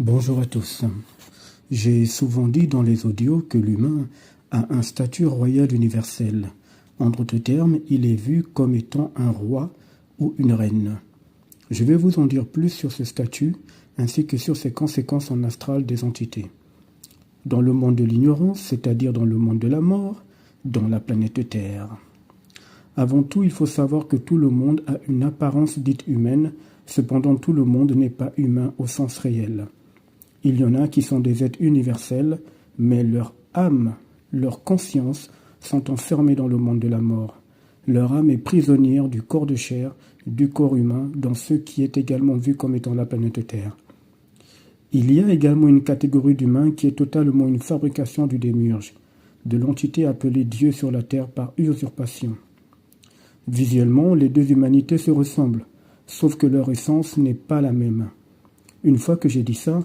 Bonjour à tous. J'ai souvent dit dans les audios que l'humain a un statut royal universel. En d'autres termes, il est vu comme étant un roi ou une reine. Je vais vous en dire plus sur ce statut ainsi que sur ses conséquences en astral des entités. Dans le monde de l'ignorance, c'est-à-dire dans le monde de la mort, dans la planète Terre. Avant tout, il faut savoir que tout le monde a une apparence dite humaine, cependant tout le monde n'est pas humain au sens réel. Il y en a qui sont des êtres universels, mais leur âme, leur conscience sont enfermées dans le monde de la mort. Leur âme est prisonnière du corps de chair, du corps humain, dans ce qui est également vu comme étant la planète Terre. Il y a également une catégorie d'humains qui est totalement une fabrication du démiurge, de l'entité appelée Dieu sur la Terre par usurpation. Visuellement, les deux humanités se ressemblent, sauf que leur essence n'est pas la même. Une fois que j'ai dit ça,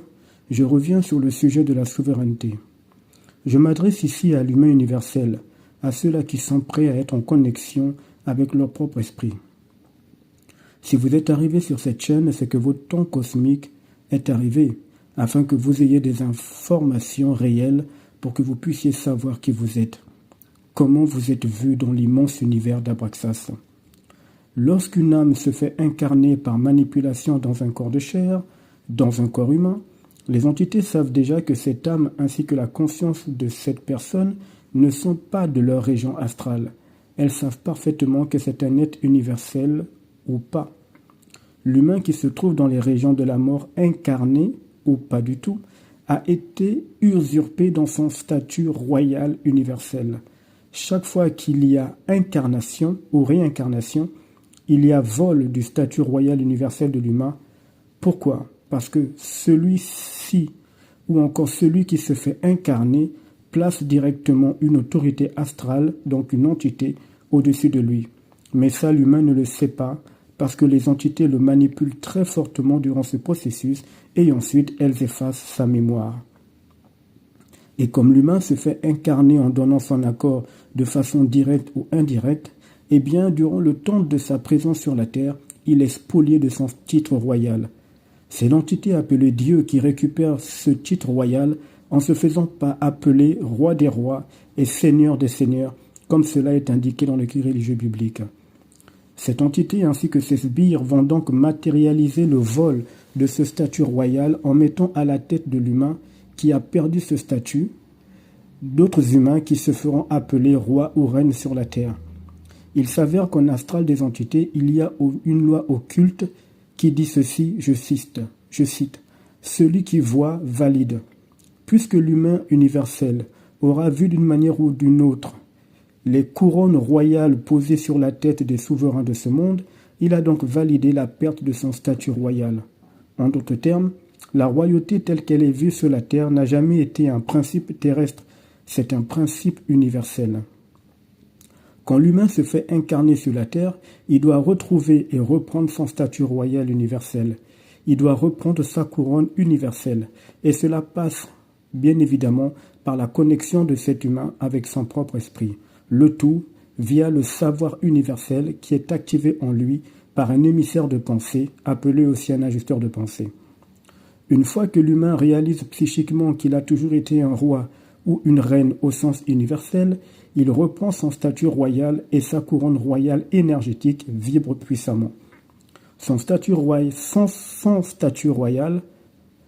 je reviens sur le sujet de la souveraineté. Je m'adresse ici à l'humain universel, à ceux-là qui sont prêts à être en connexion avec leur propre esprit. Si vous êtes arrivé sur cette chaîne, c'est que votre temps cosmique est arrivé, afin que vous ayez des informations réelles pour que vous puissiez savoir qui vous êtes, comment vous êtes vu dans l'immense univers d'Abraxas. Lorsqu'une âme se fait incarner par manipulation dans un corps de chair, dans un corps humain, les entités savent déjà que cette âme ainsi que la conscience de cette personne ne sont pas de leur région astrale. Elles savent parfaitement que c'est un être universel ou pas. L'humain qui se trouve dans les régions de la mort incarné ou pas du tout a été usurpé dans son statut royal universel. Chaque fois qu'il y a incarnation ou réincarnation, il y a vol du statut royal universel de l'humain. Pourquoi ? Parce que celui-ci, ou encore celui qui se fait incarner, place directement une autorité astrale, donc une entité, au-dessus de lui. Mais ça, l'humain ne le sait pas, parce que les entités le manipulent très fortement durant ce processus, et ensuite elles effacent sa mémoire. Et comme l'humain se fait incarner en donnant son accord de façon directe ou indirecte, eh bien, durant le temps de sa présence sur la Terre, il est spolié de son titre royal. C'est l'entité appelée Dieu qui récupère ce titre royal en se faisant pas appeler roi des rois et seigneur des seigneurs, comme cela est indiqué dans l'écrit religieux biblique. Cette entité ainsi que ses sbires vont donc matérialiser le vol de ce statut royal en mettant à la tête de l'humain qui a perdu ce statut d'autres humains qui se feront appeler rois ou reines sur la terre. Il s'avère qu'en astral des entités, il y a une loi occulte qui dit ceci, je cite, « Celui qui voit valide. Puisque l'humain universel aura vu d'une manière ou d'une autre les couronnes royales posées sur la tête des souverains de ce monde, il a donc validé la perte de son statut royal. En d'autres termes, la royauté telle qu'elle est vue sur la terre n'a jamais été un principe terrestre, c'est un principe universel. Quand l'humain se fait incarner sur la terre, il doit retrouver et reprendre son statut royal universel. Il doit reprendre sa couronne universelle. Et cela passe, bien évidemment, par la connexion de cet humain avec son propre esprit. Le tout via le savoir universel qui est activé en lui par un émissaire de pensée, appelé aussi un ajusteur de pensée. Une fois que l'humain réalise psychiquement qu'il a toujours été un roi ou une reine au sens universel, il reprend son statut royal et sa couronne royale énergétique vibre puissamment. Son statut royal, sans statut royal,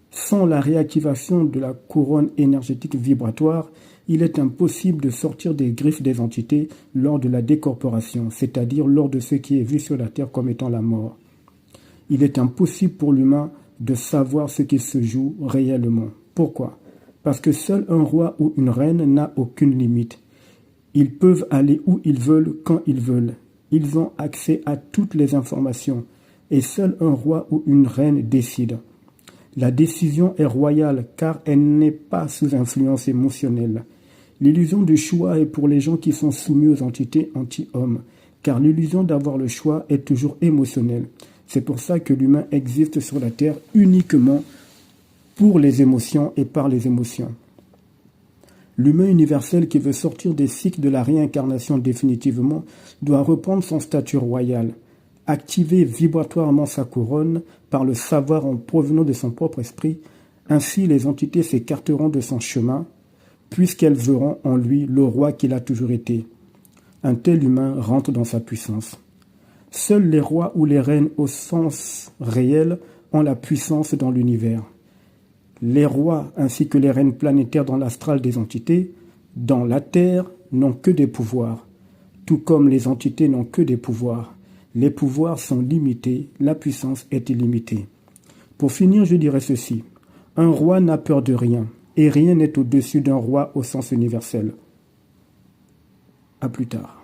sans la réactivation de la couronne énergétique vibratoire, il est impossible de sortir des griffes des entités lors de la décorporation, c'est-à-dire lors de ce qui est vu sur la Terre comme étant la mort. Il est impossible pour l'humain de savoir ce qui se joue réellement. Pourquoi ? Parce que seul un roi ou une reine n'a aucune limite. Ils peuvent aller où ils veulent, quand ils veulent. Ils ont accès à toutes les informations. Et seul un roi ou une reine décide. La décision est royale car elle n'est pas sous influence émotionnelle. L'illusion du choix est pour les gens qui sont soumis aux entités anti-hommes, car l'illusion d'avoir le choix est toujours émotionnelle. C'est pour ça que l'humain existe sur la Terre uniquement pour les émotions et par les émotions. L'humain universel qui veut sortir des cycles de la réincarnation définitivement doit reprendre son statut royal, activer vibratoirement sa couronne par le savoir en provenant de son propre esprit, Ainsi les entités s'écarteront de son chemin, puisqu'elles verront en lui le roi qu'il a toujours été. Un tel humain rentre dans sa puissance. Seuls les rois ou les reines au sens réel ont la puissance dans l'univers. Les rois ainsi que les reines planétaires dans l'astral des entités, dans la Terre, n'ont que des pouvoirs, tout comme les entités n'ont que des pouvoirs. Les pouvoirs sont limités, la puissance est illimitée. Pour finir, je dirais ceci. Un roi n'a peur de rien, et rien n'est au-dessus d'un roi au sens universel. À plus tard.